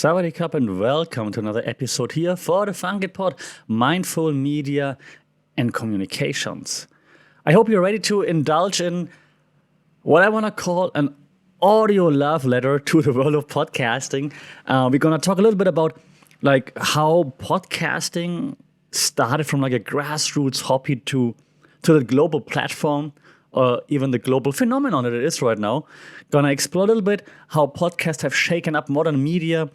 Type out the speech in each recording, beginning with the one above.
Sawadee Cup and welcome to another episode here for the Funky Pod, Mindful Media and Communications. I hope you're ready to indulge in what I want to call an audio love letter to the world of podcasting. We're going to talk a little bit about how podcasting started from a grassroots hobby to the global platform, or even the global phenomenon that it is right now. Gonna explore a little bit how podcasts have shaken up modern media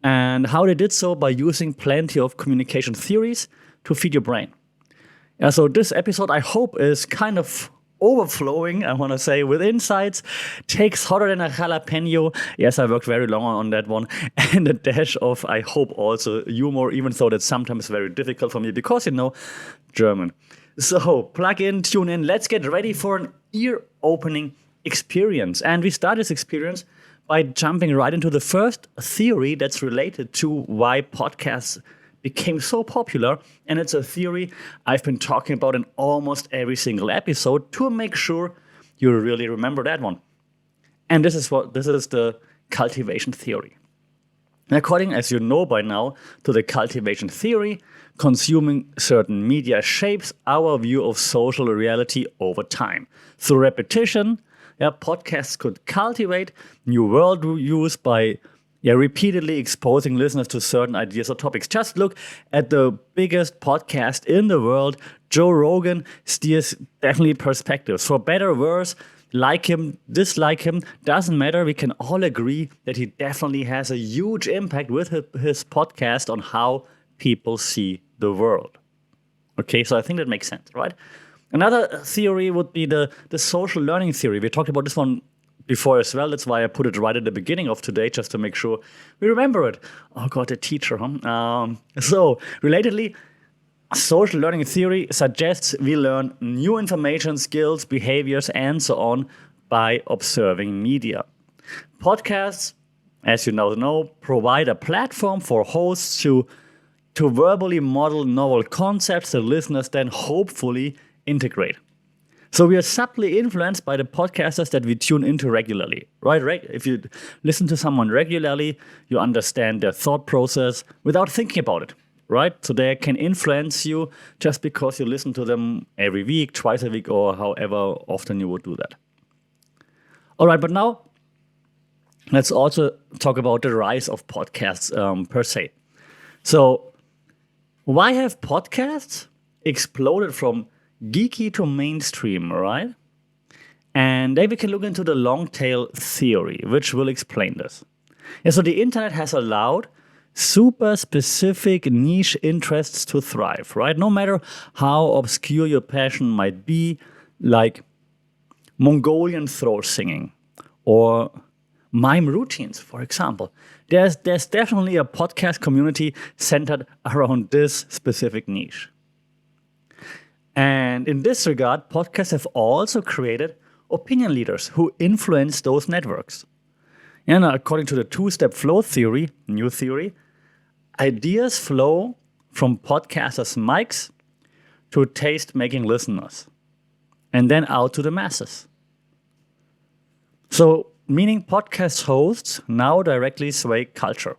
and how they did so by using plenty of communication theories to feed your brain. So this episode, I hope, is kind of overflowing, I want to say, with insights, takes hotter than a jalapeno. Yes, I worked very long on that one. And a dash of, I hope, also humor, even though that's sometimes very difficult for me because, German. So plug in, tune in, let's get ready for an ear-opening experience. And we start this experience by jumping right into the first theory that's related to why podcasts became so popular. And it's a theory I've been talking about in almost every single episode to make sure you really remember that one. And this is the cultivation theory. According, as you know by now, to the cultivation theory, consuming certain media shapes our view of social reality over time. Through repetition, podcasts could cultivate new worldviews by repeatedly exposing listeners to certain ideas or topics. Just look at the biggest podcast in the world. Joe Rogan steers definitely perspectives. For better or worse, like him, dislike him, doesn't matter. We can all agree that he definitely has a huge impact with his podcast on how people see the world. Okay, so I think that makes sense, right? Another theory would be the social learning theory. We talked about this one before as well. That's why I put it right at the beginning of today, just to make sure we remember it. Oh God, the teacher, huh? So, relatedly, social learning theory suggests we learn new information, skills, behaviors, and so on by observing media. Podcasts, as you now know, provide a platform for hosts to verbally model novel concepts that listeners then hopefully integrate. So we are subtly influenced by the podcasters that we tune into regularly, right? If you listen to someone regularly, you understand their thought process without thinking about it. Right? So they can influence you just because you listen to them every week, twice a week, or however often you would do that. All right, but now let's also talk about the rise of podcasts per se. So why have podcasts exploded from geeky to mainstream, right? And then we can look into the long tail theory, which will explain this. So the internet has allowed super specific niche interests to thrive, right? No matter how obscure your passion might be, like Mongolian throat singing or mime routines, for example. There's definitely a podcast community centered around this specific niche. And in this regard, podcasts have also created opinion leaders who influence those networks. And according to the two-step flow theory, new theory, ideas flow from podcasters' mics to taste-making listeners, and then out to the masses. So, meaning podcast hosts now directly sway culture.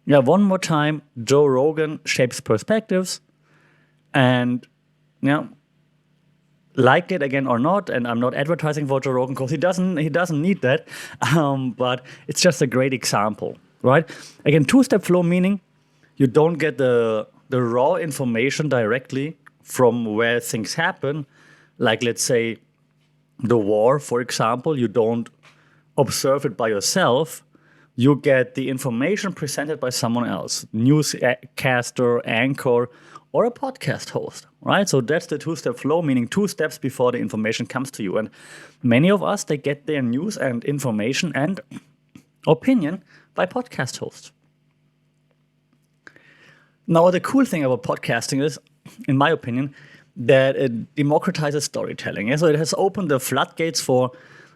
One more time, Joe Rogan shapes perspectives, and like it again or not, and I'm not advertising for Joe Rogan because he doesn't need that, but it's just a great example, right? Again, two-step flow meaning you don't get the raw information directly from where things happen, like let's say the war, for example. You don't observe it by yourself. You get the information presented by someone else, newscaster, anchor, or a podcast host, right? So that's the two-step flow, meaning 2 steps before the information comes to you. And many of us, they get their news and information and opinion by podcast hosts. Now, the cool thing about podcasting is, in my opinion, that it democratizes storytelling. So it has opened the floodgates for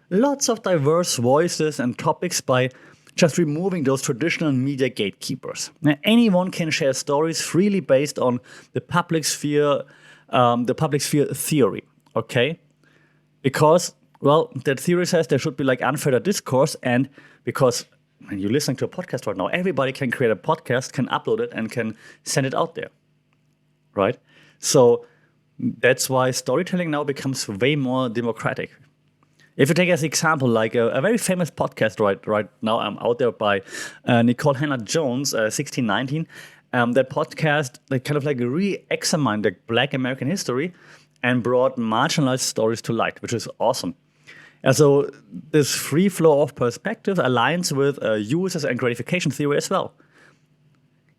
lots of diverse voices and topics by just removing those traditional media gatekeepers. Now, anyone can share stories freely based on the public sphere theory, okay? Because, well, that theory says there should be like unfettered discourse, and because when you're listening to a podcast right now, everybody can create a podcast, can upload it, and can send it out there, right? So that's why storytelling now becomes way more democratic. If you take as example, like a very famous podcast right now out there by Nicole Hannah-Jones, 1619, that podcast kind of like re-examined the Black American history and brought marginalized stories to light, which is awesome. And so this free flow of perspective aligns with users and gratification theory as well.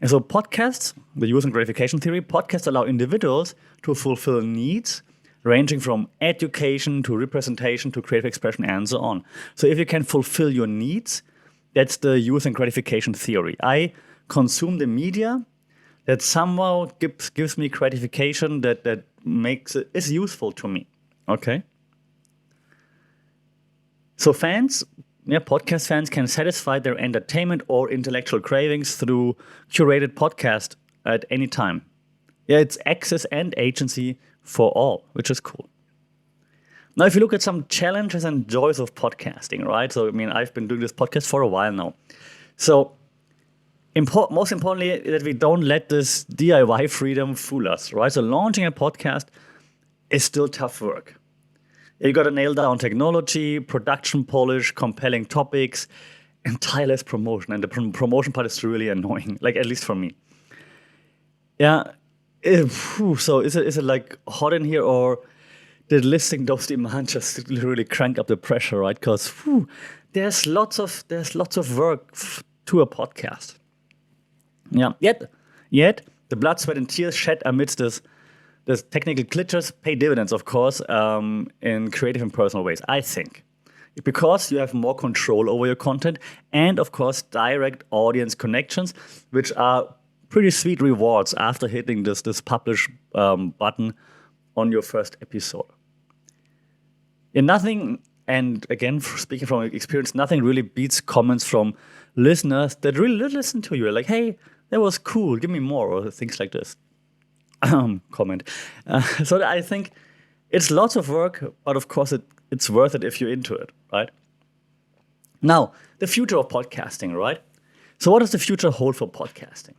And so podcasts, the user and gratification theory, podcasts allow individuals to fulfill needs ranging from education to representation to creative expression and so on. So if you can fulfill your needs, that's the user and gratification theory. I consume the media that somehow gives me gratification that is useful to me. Okay? So podcast fans can satisfy their entertainment or intellectual cravings through curated podcast at any time. Yeah, it's access and agency for all, which is cool. Now, if you look at some challenges and joys of podcasting, right? So, I've been doing this podcast for a while now. So, most importantly, that we don't let this DIY freedom fool us, right? So, launching a podcast is still tough work. You got to nail down technology, production polish, compelling topics, and tireless promotion. And the promotion part is really annoying, like at least for me. Yeah. So is it like hot in here, or did listing those demands just really crank up the pressure, right? Because there's lots of work to a podcast. Yeah. Yet the blood, sweat, and tears shed amidst this technical glitches pay dividends, of course, in creative and personal ways, I think. Because you have more control over your content and, of course, direct audience connections, which are pretty sweet rewards after hitting this publish button on your first episode. And again, speaking from experience, nothing really beats comments from listeners that really listen to you. Like, hey, that was cool, give me more, or things like this. Comment. So I think it's lots of work, but of course it's worth it if you're into it, right? Now, the future of podcasting, right? So what does the future hold for podcasting?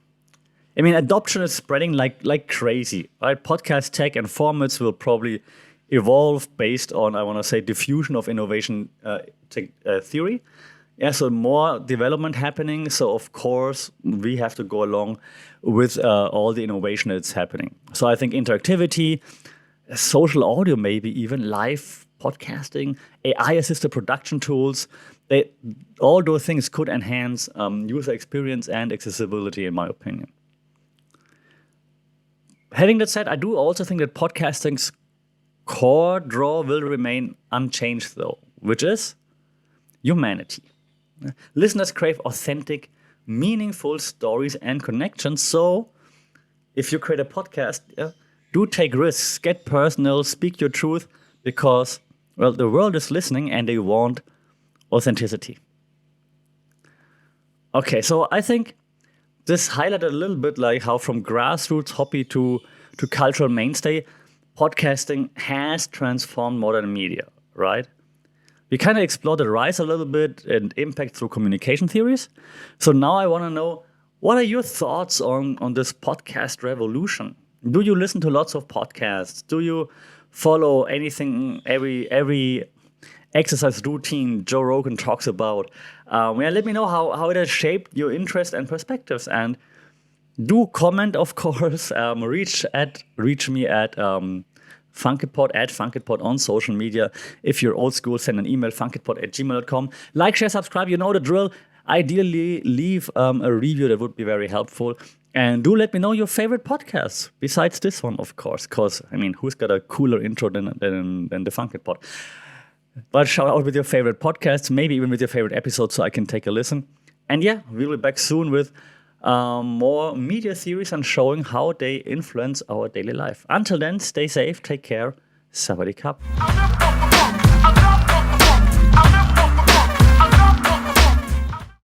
Adoption is spreading like crazy, right? Podcast tech and formats will probably evolve based on, I want to say, diffusion of innovation theory. Yeah, so more development happening. So of course we have to go along with all the innovation that's happening. So I think interactivity, social audio, maybe even live podcasting, AI-assisted production tools, all those things could enhance user experience and accessibility, in my opinion. Having that said, I do also think that podcasting's core draw will remain unchanged, though, which is humanity. Listeners crave authentic, meaningful stories and connections. So if you create a podcast, do take risks, get personal, speak your truth, because, well, the world is listening and they want authenticity. Okay, so I think this highlighted a little bit like how from grassroots hobby to cultural mainstay, podcasting has transformed modern media, right? We kind of explored the rise a little bit and impact through communication theories. So now I want to know, what are your thoughts on this podcast revolution? Do you listen to lots of podcasts? Do you follow anything, every exercise routine Joe Rogan talks about? Let me know how it has shaped your interest and perspectives. And do comment, of course. Reach me at funkitpod on social media. If you're old school, send an email, funkitpod@gmail.com. Like, share, subscribe, you know the drill. Ideally, leave a review, that would be very helpful. And do let me know your favorite podcasts, besides this one, of course. Because, who's got a cooler intro than the Funkitpod? But shout out with your favorite podcasts, maybe even with your favorite episodes, so I can take a listen. And yeah, we'll be back soon with more media theories and showing how they influence our daily life. Until then, stay safe, take care, Sawadee Krap.